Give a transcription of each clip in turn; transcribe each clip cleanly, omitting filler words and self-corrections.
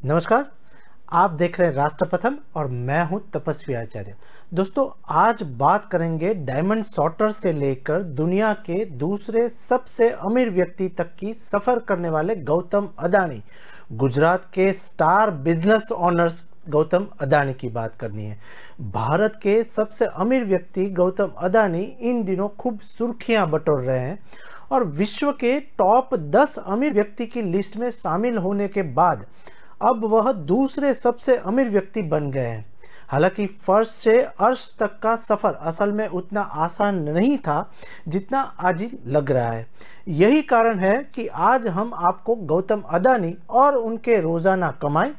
नमस्कार। आप देख रहे हैं राष्ट्रप्रथम और मैं हूं तपस्वी आचार्य। दोस्तों, आज बात करेंगे डायमंड सॉर्टर से लेकर दुनिया के दूसरे सबसे अमीर व्यक्ति तक की सफर करने वाले गौतम अदानी, गुजरात के star business honours Gautam Adani की बात करनी है। भारत के सबसे अमीर व्यक्ति गौतम अदानी इन दिनों खूब सुर्खियां बटोर रहे हैं और विश्व के टॉप 10 अमीर व्यक्ति की लिस्ट में शामिल होने के बाद अब वह दूसरे सबसे अमीर व्यक्ति बन गए हैं। हालांकि फर्श से अर्श तक का सफर असल में उतना आसान नहीं था जितना आज लग रहा है। यही कारण है कि आज हम आपको गौतम अदानी और उनके रोजाना कमाई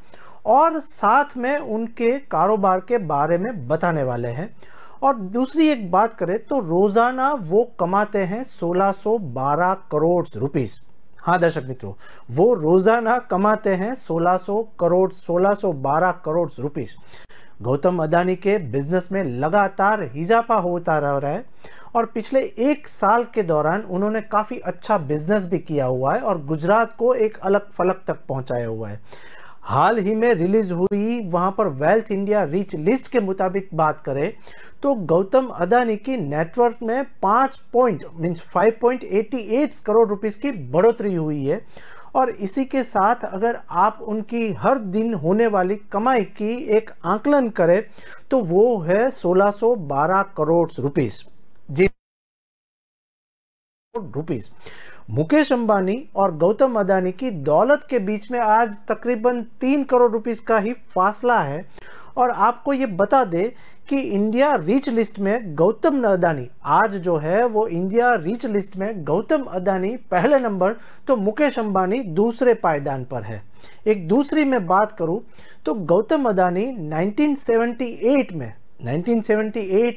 और साथ में उनके कारोबार के बारे में बताने वाले हैं। और दूसरी एक बात करें तो रोजाना वो कमाते हैं 1612 करोड़ रुपीस। हाँ दर्शक मित्रों, वो रोजाना कमाते हैं 1612 करोड़ रुपीस। गौतम अदानी के बिजनेस में लगातार इजाफा होता रहा है और पिछले एक साल के दौरान उन्होंने काफी अच्छा बिजनेस भी किया हुआ है और गुजरात को एक अलग फलक तक पहुंचाया हुआ है। हाल ही में रिलीज हुई वहां पर वेल्थ इंडिया रिच लिस्ट के मुताबिक बात करें तो गौतम अदानी की नेटवर्थ में 5.88 करोड़ रुपीस की बढ़ोतरी हुई है। और इसी के साथ अगर आप उनकी हर दिन होने वाली कमाई की एक आंकलन करें तो वो है 1612 करोड़ रुपीस रुपीस। मुकेश अंबानी और गौतम अदानी की दौलत के बीच में आज तकरीबन 3 करोड़ रुपीस का ही फासला है। और आपको ये बता दे कि इंडिया रिच लिस्ट में गौतम अदानी आज जो है वो इंडिया रिच लिस्ट में गौतम अदानी पहले नंबर तो मुकेश अंबानी दूसरे पायदान पर है। एक दूसरी मैं बात करूं तो गौतम अदानी 1978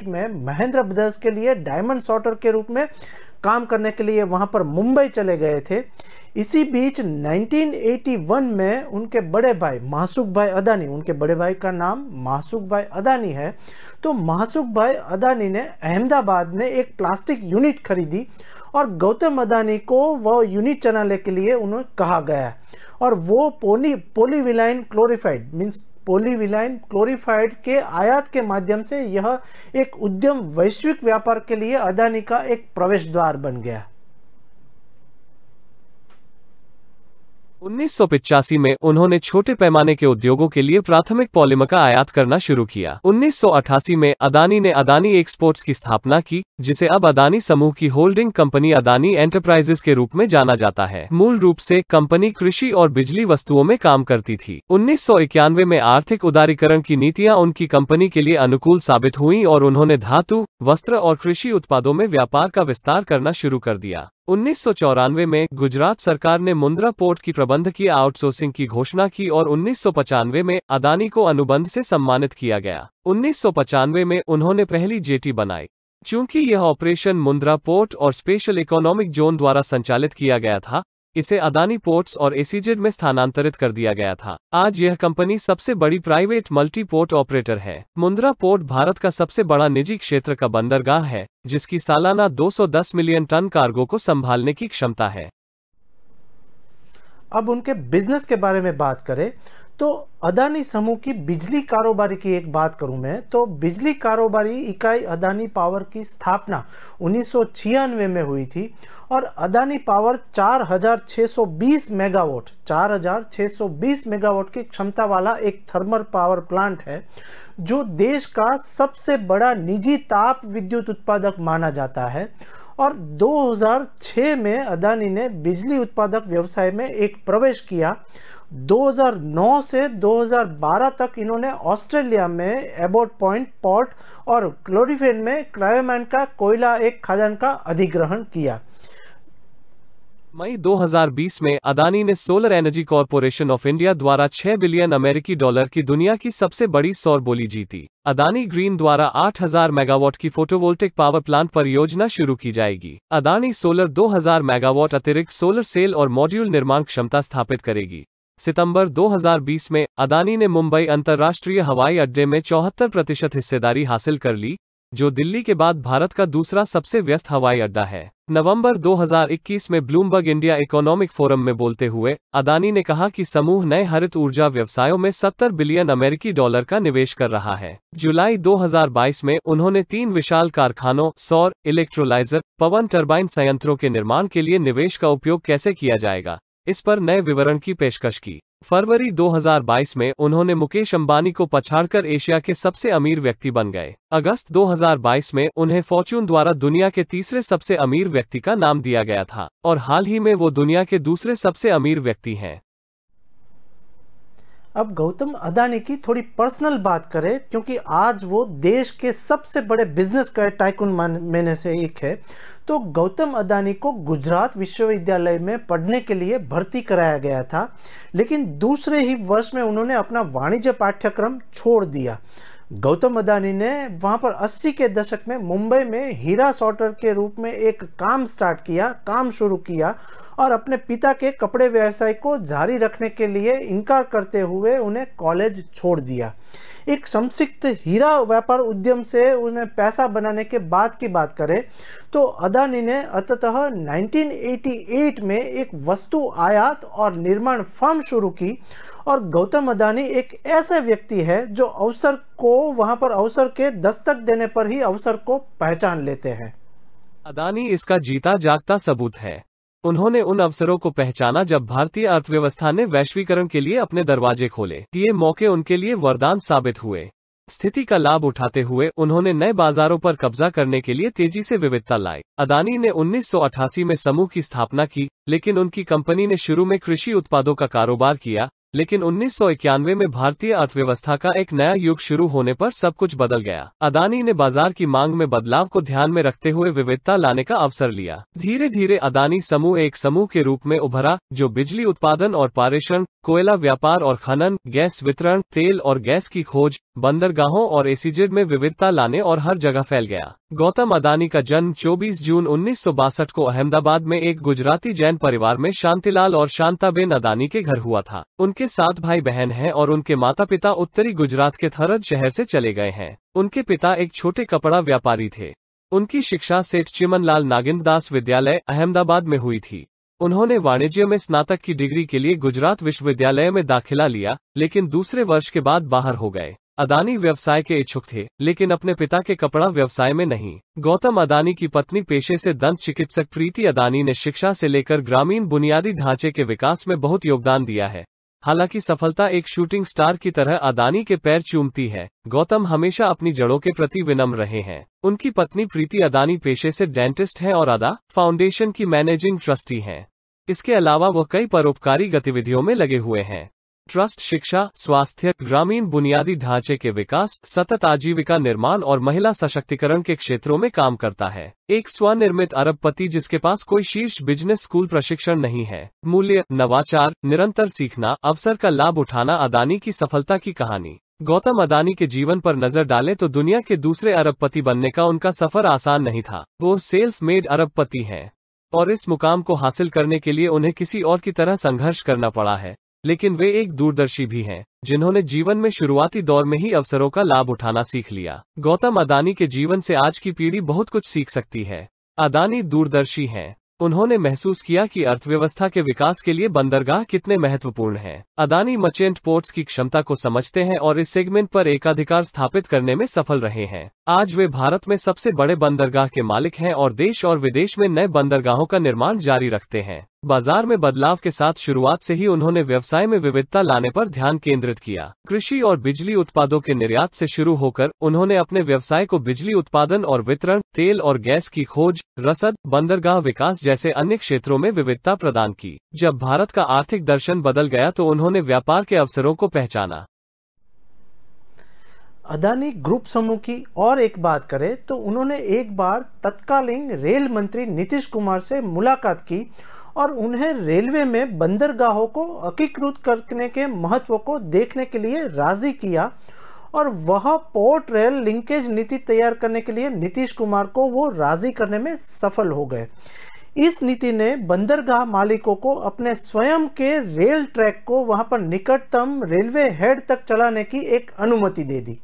में महेंद्र ब्रदर्स के लिए डायमंड सॉर्टर के रूप में काम करने के लिए वहां पर मुंबई चले गए थे। इसी बीच 1981 में उनके बड़े भाई मासुक भाई अदानी, उनके बड़े भाई का नाम मासुक भाई अदानी है, तो मासुक भाई अदानी ने अहमदाबाद में एक प्लास्टिक यूनिट खरीदी और गौतम अदानी को वह यूनिट चलाने के लिए उन्हें कहा गया और वो पॉलीविलाइन क्लोरीफाइड के आयात के माध्यम से यह एक उद्यम वैश्विक व्यापार के लिए अदानी का एक प्रवेश द्वार बन गया। 1985 में उन्होंने छोटे पैमाने के उद्योगों के लिए प्राथमिक पॉलीमर का आयात करना शुरू किया। 1988 में अदानी ने अदानी एक्सपोर्ट्स की स्थापना की, जिसे अब अदानी समूह की होल्डिंग कंपनी अदानी एंटरप्राइजेस के रूप में जाना जाता है। मूल रूप से कंपनी कृषि और बिजली वस्तुओं में काम करती थी। 1991 में आर्थिक उदारीकरण की नीतियां उनकी कंपनी के लिए अनुकूल साबित हुई और उन्होंने धातु, वस्त्र और कृषि उत्पादों में व्यापार का विस्तार करना शुरू कर दिया। 1994 में गुजरात सरकार ने मुंद्रा पोर्ट की प्रबंधकीय आउटसोर्सिंग की घोषणा की और 1995 में अदानी को अनुबंध से सम्मानित किया गया। 1995 में उन्होंने पहली जेटी बनाई। चूंकि यह ऑपरेशन मुंद्रा पोर्ट और स्पेशल इकोनॉमिक जोन द्वारा संचालित किया गया था, इसे अदानी पोर्ट्स और एसीजेड में स्थानांतरित कर दिया गया था। आज यह कंपनी सबसे बड़ी प्राइवेट मल्टी पोर्ट ऑपरेटर है। मुंद्रा पोर्ट भारत का सबसे बड़ा निजी क्षेत्र का बंदरगाह है, जिसकी सालाना 210 मिलियन टन कार्गो को संभालने की क्षमता है। अब उनके बिजनेस के बारे में बात करें तो अदानी समूह की बिजली कारोबारी की एक बात करूं मैं तो बिजली कारोबारी इकाई अदानी पावर की स्थापना 1996 में हुई थी और अदानी पावर 4620 मेगावाट की क्षमता वाला एक थर्मल पावर प्लांट है जो देश का सबसे बड़ा निजी ताप विद्युत उत्पादक माना जाता है। और 2006 में अदानी ने बिजली उत्पादक व्यवसाय में एक प्रवेश किया। 2009 से 2012 तक इन्होंने ऑस्ट्रेलिया में एबोट पॉइंट पोर्ट और क्लोरीफेन में क्लायोमैन का कोयला एक खदान का अधिग्रहण किया। मई 2020 में अदानी ने solar energy corporation of India द्वारा 6 बिलियन अमेरिकी डॉलर की दुनिया की सबसे बड़ी सौर बोली जीती। अदानी ग्रीन द्वारा 8000 मेगावाट की फोटोवोल्टिक पावर प्लांट परियोजना शुरू की जाएगी। अदानी सोलर 2000 मेगावाट अतिरिक्त सोलर सेल और मॉड्यूल निर्माण क्षमता स्थापित करेगी। सितंबर 2020 में अदानी ने मुंबई अंतर्राष्ट्रीय हवाई अड्डे में 74% हिस्सेदारी हासिल कर ली, जो दिल्ली के बाद भारत का दूसरा सबसे व्यस्त हवाई अड्डा है। नवंबर 2021 में ब्लूमबर्ग इंडिया इकोनॉमिक फोरम में बोलते हुए अदानी ने कहा कि समूह नए हरित ऊर्जा व्यवसायों में 70 बिलियन अमेरिकी डॉलर का निवेश कर रहा है। जुलाई 2022 में उन्होंने 3 विशाल कारखानों, सौर, इलेक्ट्रोलाइजर, पवन टरबाइन संयंत्रों के निर्माण के लिए निवेश का उपयोग कैसे किया जाएगा, इस पर नए विवरण की पेशकश की। फरवरी 2022 में उन्होंने मुकेश अंबानी को पछाड़कर एशिया के सबसे अमीर व्यक्ति बन गए। अगस्त 2022 में उन्हें फॉर्च्यून द्वारा दुनिया के तीसरे सबसे अमीर व्यक्ति का नाम दिया गया था और हाल ही में वो दुनिया के दूसरे सबसे अमीर व्यक्ति हैं। अब गौतम अदानी की थोड़ी पर्सनल बात करें, क्योंकि आज वो देश के सबसे बड़े बिजनेस टाइकून में से एक है। तो गौतम अदानी को गुजरात विश्वविद्यालय में पढ़ने के लिए भर्ती कराया गया था, लेकिन दूसरे ही वर्ष में उन्होंने अपना वाणिज्य पाठ्यक्रम छोड़ दिया। गौतम अदानी ने वहां पर 80 के दशक में मुंबई में हीरा सॉर्टर के रूप में एक काम शुरू किया और अपने पिता के कपड़े व्यवसाय को जारी रखने के लिए इनकार करते हुए उन्हें कॉलेज छोड़ दिया। एक संक्षिप्त हीरा व्यापार उद्यम से उन्हें पैसा बनाने के बाद की बात करें तो अदानी ने अंततः 1988 में एक वस्तु आयात और निर्माण फर्म शुरू की। और गौतम अदानी एक ऐसे व्यक्ति है जो वहां पर अवसर के दस्तक देने पर ही अवसर को पहचान लेते हैं। अदानी इसका जीता जागता सबूत है। उन्होंने उन अवसरों को पहचाना जब भारतीय अर्थव्यवस्था ने वैश्वीकरण के लिए अपने दरवाजे खोले। ये मौके उनके लिए वरदान साबित हुए। स्थिति का लाभ उठाते हुए उन्होंने नए बाजारों पर कब्जा करने के लिए तेजी से विविधता लाई। अदानी ने 1988 में समूह की स्थापना की, लेकिन उनकी कंपनी ने शुरू में कृषि उत्पादों का कारोबार किया। लेकिन 1991 में भारतीय अर्थव्यवस्था का एक नया युग शुरू होने पर सब कुछ बदल गया। अदानी ने बाजार की मांग में बदलाव को ध्यान में रखते हुए विविधता लाने का अवसर लिया। धीरे धीरे अदानी समूह एक समूह के रूप में उभरा, जो बिजली उत्पादन और पारेषण, कोयला व्यापार और खनन, गैस वितरण, तेल और गैस की खोज, बंदरगाहों और एसीजेड में विविधता लाने और हर जगह फैल गया। गौतम अदानी का जन्म 24 जून 1962 को अहमदाबाद में एक गुजराती जैन परिवार में शांतिलाल और शांताबेन अदानी के घर हुआ था। उनके 7 भाई बहन हैं और उनके माता पिता उत्तरी गुजरात के थरद शहर से चले गए हैं। उनके पिता एक छोटे कपड़ा व्यापारी थे। उनकी शिक्षा सेठ चिमनलाल नागिन दास विद्यालय अहमदाबाद में हुई थी। उन्होंने वाणिज्य में स्नातक की डिग्री के लिए गुजरात विश्वविद्यालय में दाखिला लिया, लेकिन दूसरे वर्ष के बाद बाहर हो गए। अदानी व्यवसाय के इच्छुक थे, लेकिन अपने पिता के कपड़ा व्यवसाय में नहीं। गौतम अदानी की पत्नी पेशे से दंत चिकित्सक प्रीति अदानी ने शिक्षा से लेकर ग्रामीण बुनियादी ढांचे के विकास में बहुत योगदान दिया है। हालांकि सफलता एक शूटिंग स्टार की तरह अदानी के पैर चूमती है, गौतम हमेशा अपनी जड़ों के प्रति विनम्र रहे हैं। उनकी पत्नी प्रीति अदानी पेशे से डेंटिस्ट हैं और अदा फाउंडेशन की मैनेजिंग ट्रस्टी हैं। इसके अलावा वह कई परोपकारी गतिविधियों में लगे हुए हैं। ट्रस्ट शिक्षा, स्वास्थ्य, ग्रामीण बुनियादी ढांचे के विकास, सतत आजीविका निर्माण और महिला सशक्तिकरण के क्षेत्रों में काम करता है। एक स्वनिर्मित अरबपति जिसके पास कोई शीर्ष बिजनेस स्कूल प्रशिक्षण नहीं है। मूल्य, नवाचार, निरंतर सीखना, अवसर का लाभ उठाना अदानी की सफलता की कहानी। गौतम अदानी के जीवन पर नजर डालें तो दुनिया के दूसरे अरबपति बनने का उनका सफर आसान नहीं था। वो सेल्फ मेड अरबपति हैं और इस मुकाम को हासिल करने के लिए उन्हें किसी और की तरह संघर्ष करना पड़ा है। लेकिन वे एक दूरदर्शी भी हैं, जिन्होंने जीवन में शुरुआती दौर में ही अवसरों का लाभ उठाना सीख लिया। गौतम अदानी के जीवन से आज की पीढ़ी बहुत कुछ सीख सकती है। अदानी दूरदर्शी हैं। उन्होंने महसूस किया कि अर्थव्यवस्था के विकास के लिए बंदरगाह कितने महत्वपूर्ण हैं। अदानी मर्चेंट पोर्ट्स की क्षमता को समझते हैं और इस सेगमेंट पर एकाधिकार स्थापित करने में सफल रहे हैं। आज वे भारत में सबसे बड़े बंदरगाह के मालिक हैं और देश और विदेश में नए बंदरगाहों का निर्माण जारी रखते हैं। बाजार में बदलाव के साथ शुरुआत से ही उन्होंने व्यवसाय में विविधता लाने पर ध्यान केंद्रित किया। कृषि और बिजली उत्पादों के निर्यात से शुरू होकर उन्होंने अपने व्यवसाय को बिजली उत्पादन और वितरण, तेल और गैस की खोज, रसद, बंदरगाह विकास जैसे अन्य क्षेत्रों में विविधता प्रदान की। जब भारत का आर्थिक दर्शन बदल गया तो उन्होंने व्यापार के अवसरों को पहचाना। अदानी ग्रुप समूह की और एक बात करें तो उन्होंने एक बार तत्कालीन रेल मंत्री नीतीश कुमार से मुलाकात की और उन्हें रेलवे में बंदरगाहों को एकीकृत करने के महत्व को देखने के लिए राजी किया और वह पोर्ट रेल लिंकेज नीति तैयार करने के लिए नीतीश कुमार को वो राजी करने में सफल हो गए। इस नीति ने बंदरगाह मालिकों को अपने स्वयं के रेल ट्रैक को वहां पर निकटतम रेलवे हेड तक चलाने की एक अनुमति दे दी।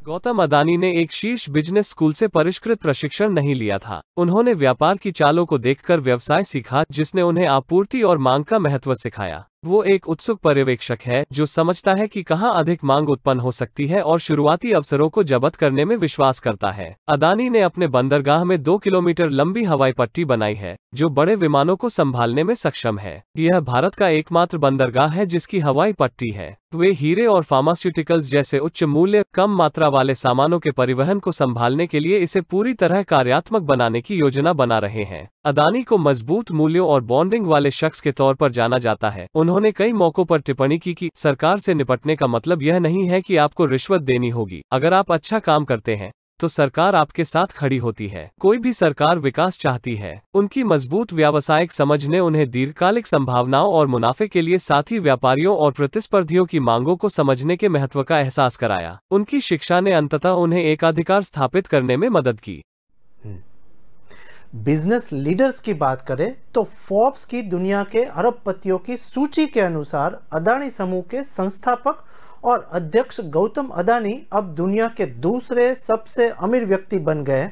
गौतम अदानी ने एक शीर्ष बिजनेस स्कूल से परिष्कृत प्रशिक्षण नहीं लिया था। उन्होंने व्यापार की चालों को देखकर व्यवसाय सीखा, जिसने उन्हें आपूर्ति और मांग का महत्व सिखाया। वो एक उत्सुक पर्यवेक्षक है जो समझता है कि कहां अधिक मांग उत्पन्न हो सकती है और शुरुआती अवसरों को जब्त करने में विश्वास करता है। अदानी ने अपने बंदरगाह में 2 किलोमीटर लंबी हवाई पट्टी बनाई है, जो बड़े विमानों को संभालने में सक्षम है। यह भारत का एकमात्र बंदरगाह है जिसकी हवाई पट्टी है। वे हीरे और फार्मास्यूटिकल्स जैसे उच्च मूल्य, कम मात्रा वाले सामानों के परिवहन को संभालने के लिए इसे पूरी तरह कार्यात्मक बनाने की योजना बना रहे हैं। अदानी को मजबूत मूल्यों और बॉन्डिंग वाले शख्स के तौर पर जाना जाता है। उन्होंने कई मौकों पर टिप्पणी की कि सरकार से निपटने का मतलब यह नहीं है कि आपको रिश्वत देनी होगी। अगर आप अच्छा काम करते हैं तो सरकार आपके साथ खड़ी होती है। कोई भी सरकार विकास चाहती है। उनकी मजबूत व्यावसायिक समझ ने उन्हें दीर्घकालिक संभावनाओं और मुनाफे के लिए साथ ही व्यापारियों और प्रतिस्पर्धियों की मांगों को समझने के महत्व का एहसास कराया। उनकी शिक्षा ने अंततः उन्हें एकाधिकार स्थापित करने में मदद की। बिजनेस लीडर्स की बात करें तो फोर्ब्स की दुनिया के अरबपतियों की सूची के अनुसार अदानी समूह के संस्थापक और अध्यक्ष गौतम अदानी अब दुनिया के दूसरे सबसे अमीर व्यक्ति बन गए।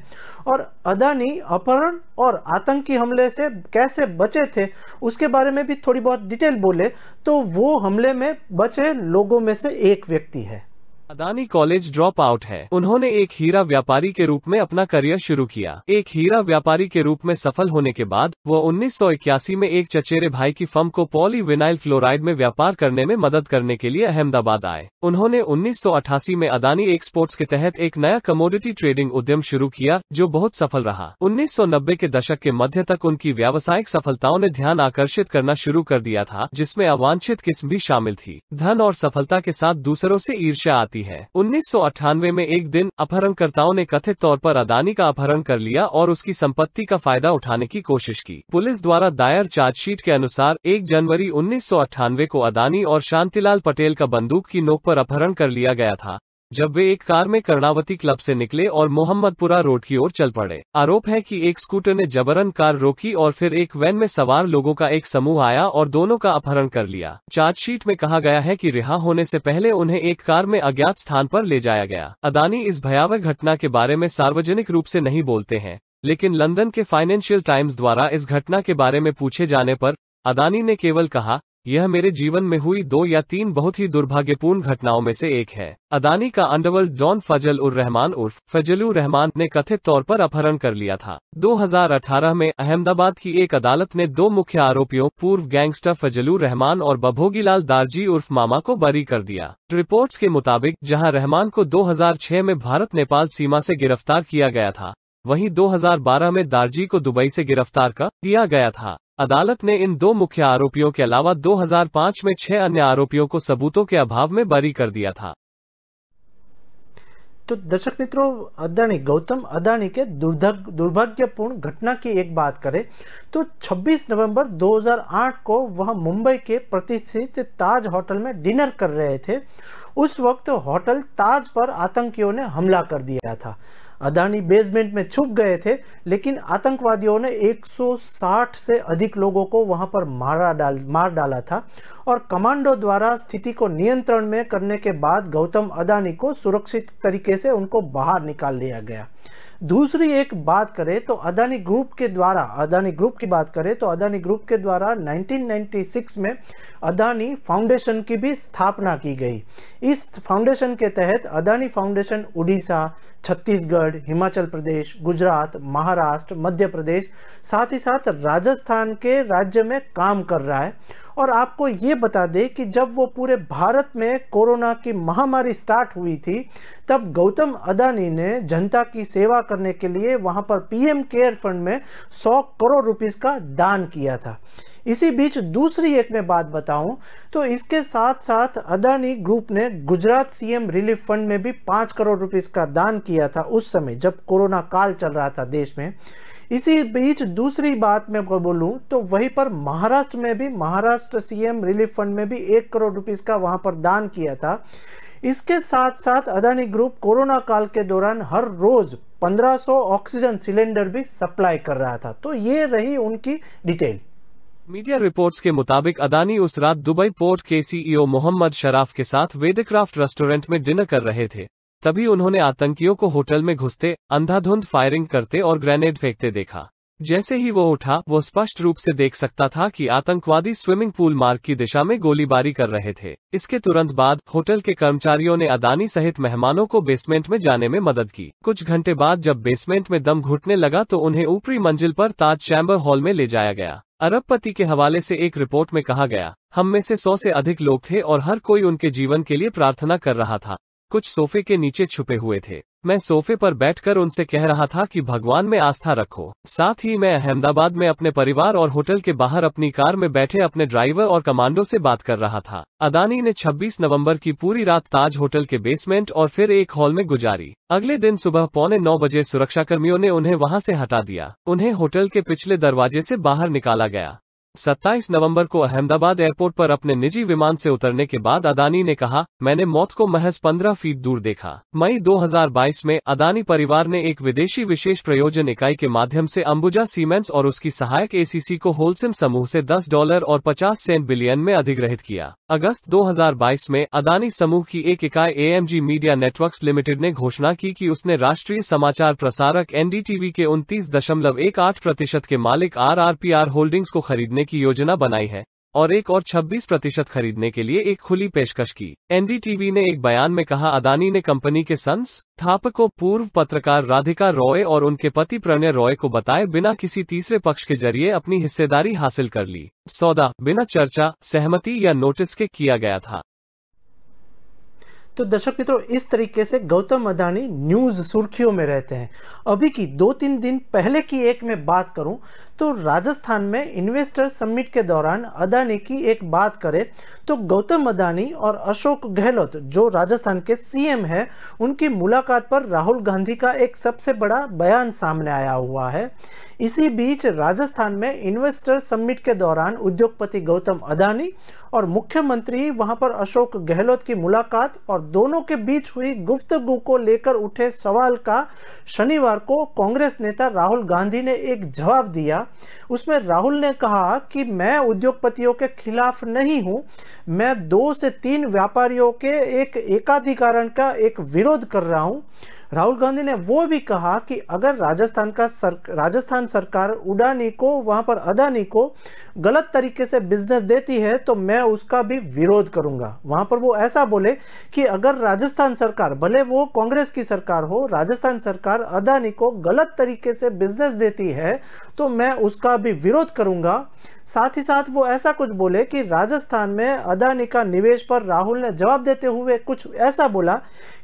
और अदानी अपहरण और आतंकी हमले से कैसे बचे थे उसके बारे में भी थोड़ी बहुत डिटेल बोले तो वो हमले में बचे लोगों में से एक व्यक्ति है। अदानी कॉलेज ड्रॉप आउट है। उन्होंने एक हीरा व्यापारी के रूप में अपना करियर शुरू किया। एक हीरा व्यापारी के रूप में सफल होने के बाद वो 1981 में एक चचेरे भाई की फर्म को पॉलीविनाइल क्लोराइड में व्यापार करने में मदद करने के लिए अहमदाबाद आए। उन्होंने 1988 में अदानी एक्सपोर्ट्स के तहत एक नया कमोडिटी ट्रेडिंग उद्यम शुरू किया जो बहुत सफल रहा। 1990 के दशक के मध्य तक उनकी व्यावसायिक सफलताओं ने ध्यान आकर्षित करना शुरू कर दिया था, जिसमें अवांछित किस्म भी शामिल थी। धन और सफलता के साथ दूसरों से ईर्ष्या आती है। 1998 में एक दिन अपहरणकर्ताओं ने कथित तौर पर अदानी का अपहरण कर लिया और उसकी संपत्ति का फायदा उठाने की कोशिश की। पुलिस द्वारा दायर चार्जशीट के अनुसार 1 जनवरी 1998 को अदानी और शांतिलाल पटेल का बंदूक की नोक पर अपहरण कर लिया गया था, जब वे एक कार में कर्णावती क्लब से निकले और मोहम्मदपुरा रोड की ओर चल पड़े। आरोप है कि एक स्कूटर ने जबरन कार रोकी और फिर एक वैन में सवार लोगों का एक समूह आया और दोनों का अपहरण कर लिया। चार्जशीट में कहा गया है कि रिहा होने से पहले उन्हें एक कार में अज्ञात स्थान पर ले जाया गया। अदानी इस भयावह घटना के बारे में सार्वजनिक रूप से नहीं बोलते हैं, लेकिन लंदन के फाइनेंशियल टाइम्स द्वारा इस घटना के बारे में पूछे जाने पर अदानी ने केवल कहा, यह मेरे जीवन में हुई 2 या 3 बहुत ही दुर्भाग्यपूर्ण घटनाओं में से एक है। अदानी का अंडरवर्ल्ड डॉन फजल उर रहमान उर्फ फजलुर रहमान ने कथित तौर पर अपहरण कर लिया था। 2018 में अहमदाबाद की एक अदालत ने 2 मुख्य आरोपियों पूर्व गैंगस्टर फजलुर रहमान और बभोगीलाल दारजी उर्फ मामा को बरी कर दिया। रिपोर्ट्स के मुताबिक जहां रहमान को 2006 में भारत नेपाल सीमा से गिरफ्तार किया गया था, वहीं 2012 में दारजी को दुबई से गिरफ्तार कर दिया गया था। अदालत ने इन 2 मुख्य आरोपियों के अलावा 2005 में 6 अन्य आरोपियों को सबूतों के अभाव में बरी कर दिया था। तो दर्शक मित्रों, गौतम अदानी के दुर्भाग्यपूर्ण घटना की एक बात करें तो 26 नवंबर 2008 को वह मुंबई के प्रतिष्ठित ताज होटल में डिनर कर रहे थे। उस वक्त होटल ताज पर आतंकियों ने हमला कर दिया था। अदानी बेसमेंट में छुप गए थे, लेकिन आतंकवादियों ने 160 से अधिक लोगों को वहां पर मार डाला था और कमांडो द्वारा स्थिति को नियंत्रण में करने के बाद गौतम अदानी को सुरक्षित तरीके से उनको बाहर निकाल लिया गया। दूसरी एक बात करें तो अदानी ग्रुप की बात करें तो अदानी ग्रुप के द्वारा 1996 में अदानी फाउंडेशन की भी स्थापना की गई। इस फाउंडेशन के तहत अदानी फाउंडेशन उड़ीसा, छत्तीसगढ़, हिमाचल प्रदेश, गुजरात, महाराष्ट्र, मध्य प्रदेश, साथ ही साथ राजस्थान के राज्य में काम कर रहा है। और आपको ये बता दें कि जब वो पूरे भारत में कोरोना की महामारी स्टार्ट हुई थी, तब गौतम अदानी ने जनता की सेवा करने के लिए वहां पर पीएम केयर फंड में 100 करोड़ रुपीस का दान किया था। इसी बीच दूसरी एक मैं बात बताऊं तो इसके साथ साथ अदानी ग्रुप ने गुजरात सीएम रिलीफ फंड में भी 5 करोड़ रुपीस का दान किया था उस समय जब कोरोना काल चल रहा था देश में। इसी बीच दूसरी बात मैं बोलूं तो वहीं पर महाराष्ट्र में भी महाराष्ट्र सीएम रिलीफ फंड में भी 1 करोड़ रुपीस का वहां पर दान किया था। इसके साथ साथ अदानी ग्रुप कोरोना काल के दौरान हर रोज 1500 ऑक्सीजन सिलेंडर भी सप्लाई कर रहा था। तो ये रही उनकी डिटेल। मीडिया रिपोर्ट्स के मुताबिक अदानी उस रात दुबई पोर्ट के सीईओ मोहम्मद शराफ के साथ वेदक्राफ्ट रेस्टोरेंट में डिनर कर रहे थे। तभी उन्होंने आतंकियों को होटल में घुसते, अंधाधुंध फायरिंग करते और ग्रेनेड फेंकते देखा। जैसे ही वो उठा, वो स्पष्ट रूप से देख सकता था कि आतंकवादी स्विमिंग पूल मार्ग की दिशा में गोलीबारी कर रहे थे। इसके तुरंत बाद होटल के कर्मचारियों ने अदानी सहित मेहमानों को बेसमेंट में जाने में मदद की। कुछ घंटे बाद जब बेसमेंट में दम घुटने लगा तो उन्हें ऊपरी मंजिल पर ताज चैम्बर हॉल में ले जाया गया। अरबपति के हवाले से एक रिपोर्ट में कहा गया, हम में से 100 से अधिक लोग थे और हर कोई उनके जीवन के लिए प्रार्थना कर रहा था। कुछ सोफे के नीचे छुपे हुए थे। मैं सोफे पर बैठकर उनसे कह रहा था कि भगवान में आस्था रखो। साथ ही मैं अहमदाबाद में अपने परिवार और होटल के बाहर अपनी कार में बैठे अपने ड्राइवर और कमांडो से बात कर रहा था। अदानी ने 26 नवंबर की पूरी रात ताज होटल के बेसमेंट और फिर एक हॉल में गुजारी। अगले दिन सुबह 8:45 बजे सुरक्षाकर्मियों ने उन्हें वहां से हटा दिया। उन्हें होटल के पिछले दरवाजे से बाहर निकाला गया। 27 नवंबर को अहमदाबाद एयरपोर्ट पर अपने निजी विमान से उतरने के बाद अदानी ने कहा, मैंने मौत को महज 15 फीट दूर देखा। मई 2022 में अदानी परिवार ने एक विदेशी विशेष प्रयोजन इकाई के माध्यम से अंबुजा सीमेंट्स और उसकी सहायक एसीसी को होलसिम समूह से $10 और 50 बिलियन में अधिग्रहित किया। अगस्त 2022 में अदानी समूह की एक इकाई एएमजी मीडिया नेटवर्क्स लिमिटेड ने घोषणा की कि उसने राष्ट्रीय समाचार प्रसारक एनडीटीवी के 29.18% के मालिक आरआरपीआर होल्डिंग्स को खरीदने की योजना बनाई है और एक और 26% खरीदने के लिए एक खुली पेशकश की। एनडीटीवी ने एक बयान में कहा, अदानी ने कंपनी के संस्थापकों पूर्व पत्रकार राधिका रॉय और उनके पति प्रणय रॉय को बताए बिना किसी तीसरे पक्ष के जरिए अपनी हिस्सेदारी हासिल कर ली। सौदा बिना चर्चा, सहमति या नोटिस के किया गया था। तो दर्शक मित्रों, इस तरीके से गौतम अदानी न्यूज सुर्खियों में रहते हैं। अभी की 2-3 दिन पहले की एक मैं बात करूं तो राजस्थान में इन्वेस्टर समिट के दौरान अदानी की एक बात करें तो गौतम अदानी और अशोक गहलोत जो राजस्थान के सीएम हैं, उनकी मुलाकात पर राहुल गांधी का एक सबसे बड़ा बयान सामने आया हुआ है। इसी बीच राजस्थान में इन्वेस्टर समिट के दौरान उद्योगपति गौतम अदानी और मुख्यमंत्री वहां पर अशोक गहलोत की मुलाकात और दोनों के बीच हुई गुफ्तगू को लेकर उठे सवाल का शनिवार को कांग्रेस नेता राहुल गांधी ने एक जवाब दिया। उसमें राहुल ने कहा कि मैं उद्योगपतियों के खिलाफ नहीं हूं, मैं 2 से 3 व्यापारियों के एक एकाधिकरण का एक विरोध कर रहा हूं। राहुल गांधी ने वो भी कहा कि अगर राजस्थान सरकार उडानी को वहां पर अदानी को गलत तरीके से बिजनेस देती है तो मैं उसका भी विरोध करूंगा। वहां पर वो ऐसा बोले कि अगर राजस्थान सरकार, भले वो कांग्रेस की सरकार हो, राजस्थान सरकार अदानी को गलत तरीके से बिजनेस देती है तो मैं उसका भी विरोध करूंगा। साथ ही साथ वो ऐसा कुछ बोले कि राजस्थान में अदानी का निवेश पर राहुल ने जवाब देते हुए कुछ ऐसा बोला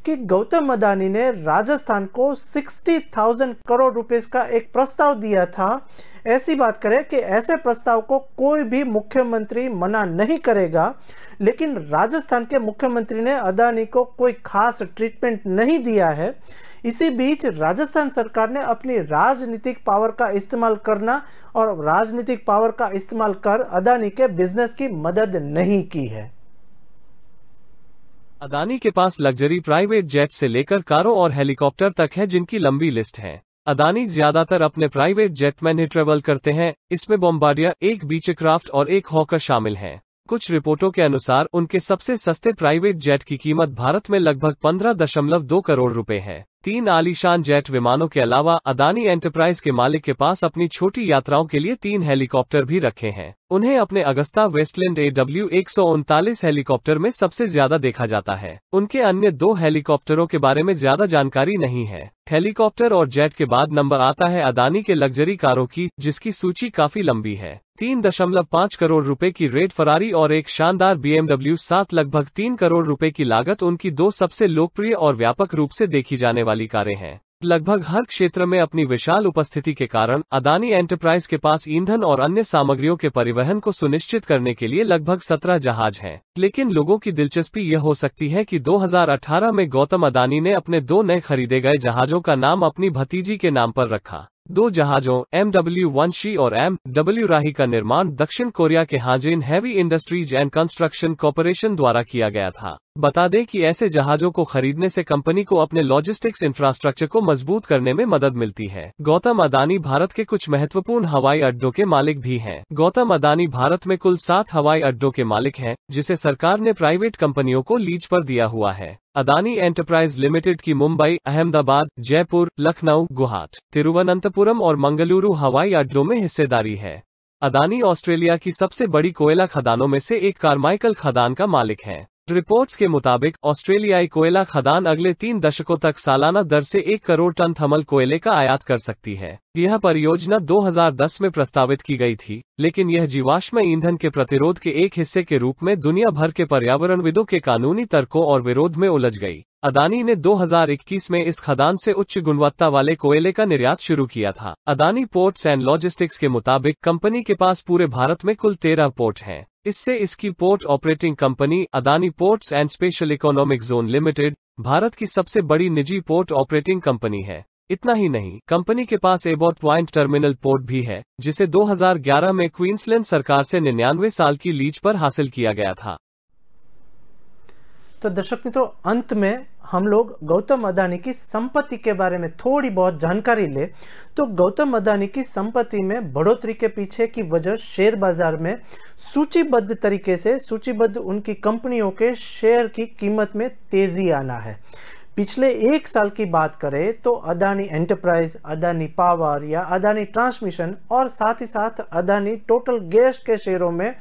कि गौतम अदानी ने राजस्थान को 60,000 करोड़ रुपए का एक प्रस्ताव दिया था। ऐसी बात करें कि ऐसे प्रस्ताव को कोई भी मुख्यमंत्री मना नहीं करेगा, लेकिन राजस्थान के मुख्यमंत्री ने अदानी को कोई खास ट्रीटमेंट नहीं दिया है। इसी बीच राजस्थान सरकार ने अपनी राजनीतिक पावर का इस्तेमाल करना और राजनीतिक पावर का इस्तेमाल कर अदानी के बिजनेस की मदद नहीं की है। अदानी के पास लग्जरी प्राइवेट जेट से लेकर कारों और हेलीकॉप्टर तक है जिनकी लंबी लिस्ट है। अदानी ज्यादातर अपने प्राइवेट जेट में ही ट्रेवल करते हैं। इसमें बॉम्बार्डियर, एक बीचक्राफ्ट और एक हॉकर शामिल हैं। कुछ रिपोर्टों के अनुसार उनके सबसे सस्ते प्राइवेट जेट की कीमत भारत में लगभग 15.2 करोड़ रुपए है। 3 आलीशान जेट विमानों के अलावा अदानी एंटरप्राइज के मालिक के पास अपनी छोटी यात्राओं के लिए 3 हेलीकॉप्टर भी रखे हैं। उन्हें अपने अगस्ता वेस्टलैंड AW139 हेलीकॉप्टर में सबसे ज्यादा देखा जाता है। उनके अन्य 2 हेलीकॉप्टरों के बारे में ज्यादा जानकारी नहीं है। हेलीकॉप्टर और जेट के बाद नंबर आता है अदानी के लग्जरी कारों की, जिसकी सूची काफी लंबी है। 3.5 करोड़ रुपए की रेड फरारी और एक शानदार BMW 7 लगभग 3 करोड़ रुपए की लागत उनकी 2 सबसे लोकप्रिय और व्यापक रूप से देखी जाने वाली कारें हैं। लगभग हर क्षेत्र में अपनी विशाल उपस्थिति के कारण अदानी एंटरप्राइज के पास ईंधन और अन्य सामग्रियों के परिवहन को सुनिश्चित करने के लिए लगभग 17 जहाज हैं। लेकिन लोगों की दिलचस्पी यह हो सकती है कि 2018 में गौतम अदानी ने अपने 2 नए खरीदे गए जहाजों का नाम अपनी भतीजी के नाम पर रखा। 2 जहाजों MW वंशी और MW राही का निर्माण दक्षिण कोरिया के Hanjin heavy industries and construction corporation द्वारा किया गया था। बता दें कि ऐसे जहाजों को खरीदने से कंपनी को अपने लॉजिस्टिक्स इंफ्रास्ट्रक्चर को मजबूत करने में मदद मिलती है। गौतम अदानी भारत के कुछ महत्वपूर्ण हवाई अड्डों के मालिक भी हैं। गौतम अदानी भारत में कुल 7 हवाई अड्डों के मालिक हैं, जिसे सरकार ने प्राइवेट कंपनियों को लीज पर दिया हुआ है। अदानी एंटरप्राइज लिमिटेड की मुंबई, अहमदाबाद, जयपुर, लखनऊ, गुवाहाटी, तिरुवनंतपुरम और मंगलुरु हवाई अड्डों में हिस्सेदारी है। अदानी ऑस्ट्रेलिया की सबसे बड़ी कोयला खदानों में से एक कार्माइकल खदान का मालिक है। रिपोर्ट्स के मुताबिक ऑस्ट्रेलियाई कोयला खदान अगले 3 दशकों तक सालाना दर से 1 करोड़ टन थर्मल कोयले का आयात कर सकती है। यह परियोजना 2010 में प्रस्तावित की गई थी, लेकिन यह जीवाश्म ईंधन के प्रतिरोध के एक हिस्से के रूप में दुनिया भर के पर्यावरणविदों के कानूनी तर्कों और विरोध में उलझ गई। अदानी ने 2021 में इस खदान से उच्च गुणवत्ता वाले कोयले का निर्यात शुरू किया था। अदानी पोर्ट्स एंड लॉजिस्टिक्स के मुताबिक कंपनी के पास पूरे भारत में कुल 13 पोर्ट हैं। इससे इसकी port operating company Adani ports and special economic zone limited Bharat की सबसे बड़ी निजी पोर्ट ऑपरेटिंग कंपनी है। इतना ही नहीं, कंपनी के पास एबॉट पॉइंट टर्मिनल पोर्ट भी है, जिसे 2011 में क्वींसलैंड सरकार से 99 साल की लीज पर हासिल किया गया था। तो दर्शक मित्रों, अंत में हम लोग गौतम अदानी की संपत्ति के बारे में थोड़ी बहुत जानकारी ले तो गौतम अदानी की संपत्ति में बढ़ोतरी के पीछे की वजह शेयर बाजार में सूचीबद्ध उनकी कंपनियों के शेयर की कीमत में तेजी आना है। पिछले 1 साल की बात करें तो अदानी एंटरप्राइज, अदानी पावर या अदानी ट्रांसमिशन और साथ ही साथ अदानी टोटल गैस के शेयरों में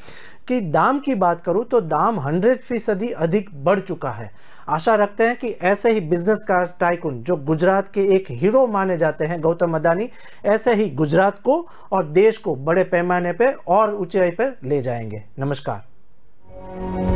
की दाम की बात करूं तो दाम 100% अधिक बढ़ चुका है। आशा रखते हैं कि ऐसे ही बिजनेस का टाइकून जो गुजरात के एक हीरो माने जाते हैं गौतम अदानी, ऐसे ही गुजरात को और देश को बड़े पैमाने पे और ऊंचाई पर ले जाएंगे। नमस्कार।